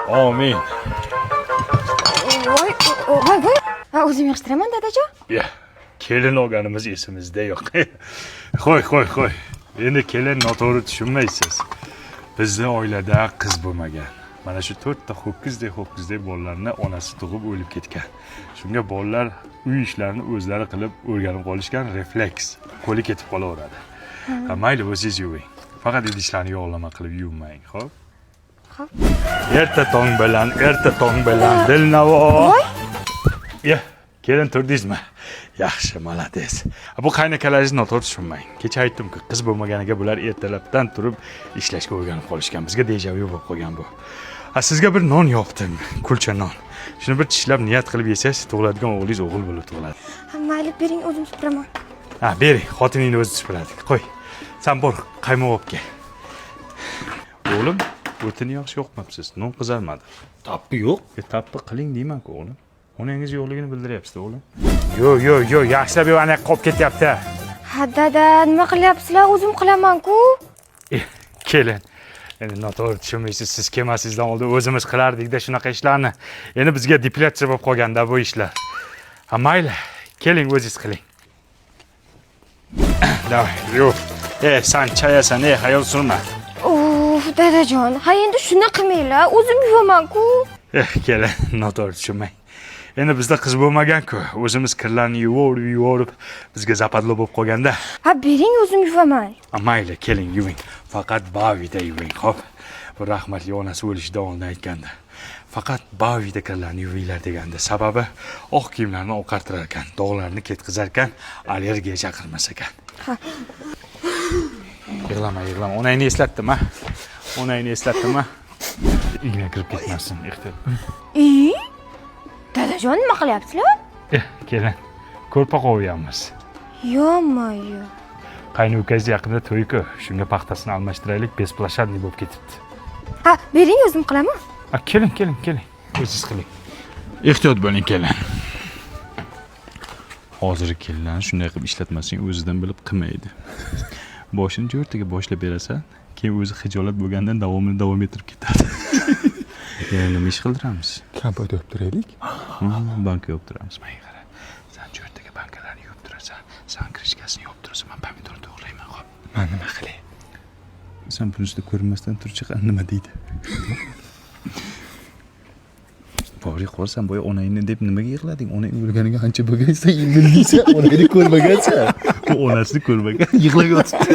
Amin. Voy. O'zim yig'ishtiraman, dadajon. Ya, kelin olganimiz esimizda yo'q. Qo'y. Endi kelin noto'g'ri tushunmaysiz. Bizning oilada qiz bo'lmagan. Mana shu 4 ta ho'kizdek bolalarni onasi tug'ib o'lib ketgan. Shunga bolalar uy ishlarini o'zlari qilib o'rganib qolishgan refleks. Qo'li ketib qolaveradi. Mayli, o'zingiz yuving. Faqat idishlarni yog'lama qilib yuvmang, xo'p? Xo'p. Erta tong bilan Dilnavo. Ya, kelin turdingizmi? Yaxshi, malades. Bu qaynakalaringizni noto'g'ri tushunmang. Kecha aytdim-ku, qiz bo'lmaganiga bular ertalabdan turib ishlashga o'rganib qolishgan. Bizga dejavu bo'lib qolgan bu. Sizga bir non yopdim, kulcha non. Shuni bir tishlab niyat qilib yesangiz, tug'iladigan o'g'lingiz o'g'il bo'lib tug'iladi. Mayli, bering, o'zim supuraman. Bering, xotiningni o'zi supuradi. Qo'y. Sen bor, qaymoq olib kel. O'g'lim, o'tini yaxshi yoqmabsiz. Non qizarmadi. Tappi yo'q. Tappi qiling deyman-ku, o'g'lim. Onangiz yo'qligini bildiryapsiz, o'g'lim. Yo'q, yaxshilab yo'q, qolib ketyapti. Ha, dada, nima qilyapsizlar? O'zim qilaman-ku. Kelin. Endi noto'g'ri tushunmaysiz, siz kelmasingizdan oldin o'zimiz qilardik-da shunaqa ishlarni. Endi bizga deplyatsiya bo'lib qolganda bu ishlar. Mayli, keling o'zingiz qiling. Davay, yo'q. Sen chayasan, hayol surma. Dadajon, endi shuni qilmanglar, o'zim yuvaman-ku. Kelin, noto'g'ri tushunmang. Endi bizda qiz bo'lmagan-ku. O'zimiz kirlarni yuvorib, bizga zapadlo bo'lib qolganda. Bering, o'zim yuvaman. Mayli, keling, yuving. Faqat bavida yuving, xo'p? Bu rahmatli onasi o'lishidan oldin aytganda. Faqat bavida kirlarni yuvinglar deganda. Sababi oq kiyimlarni oqartirar ekan, dog'larni ketkizar ekan, allergiya chaqirmas ekan. Yig'lama. Onangni eslatdim-a? Igna kirib ketmasin, ehtiyot. Dadajon, nima qilyapsizlar? Kelin, ko'rpa qo'yamiz. Yo'q. Qaynukangiz yaqinda to'y-ku, shunga paxtasini almashtiraylik, besplashadniy bo'lib ketibdi. Bering, o'zim qilaman. Keling. O'zingiz qiling. Ehtiyot bo'ling, kelin. Hozirgi kelinlarni shunday qilib ishlatmasang, o'zidan bilib qilmaydi. Boshini jo'rtaga boshlab berasan, keyin o'zi xijolat bo'lgandan davom ettirib ketadi. Yana nima ish qildiramiz? Kompot yopib turaylik. Banka yopib turamiz. Menga qara. Sen jo'rtaga bankalarni yopib turasan, sen krishkasini yopib turasan, men pomidorni to'g'rayman, xo'p. Men nima qilay? Sen buni ustiga ko'rinmasdan turchi nima deydi? Bori qo'rsan, boya onangni deb nimaga yig'lading? Onang o'lganiga qancha bo'lgansa, endi deysan, onangni ko'rmagansan. U onasini ko'rmagan, yig'lab yotibdi.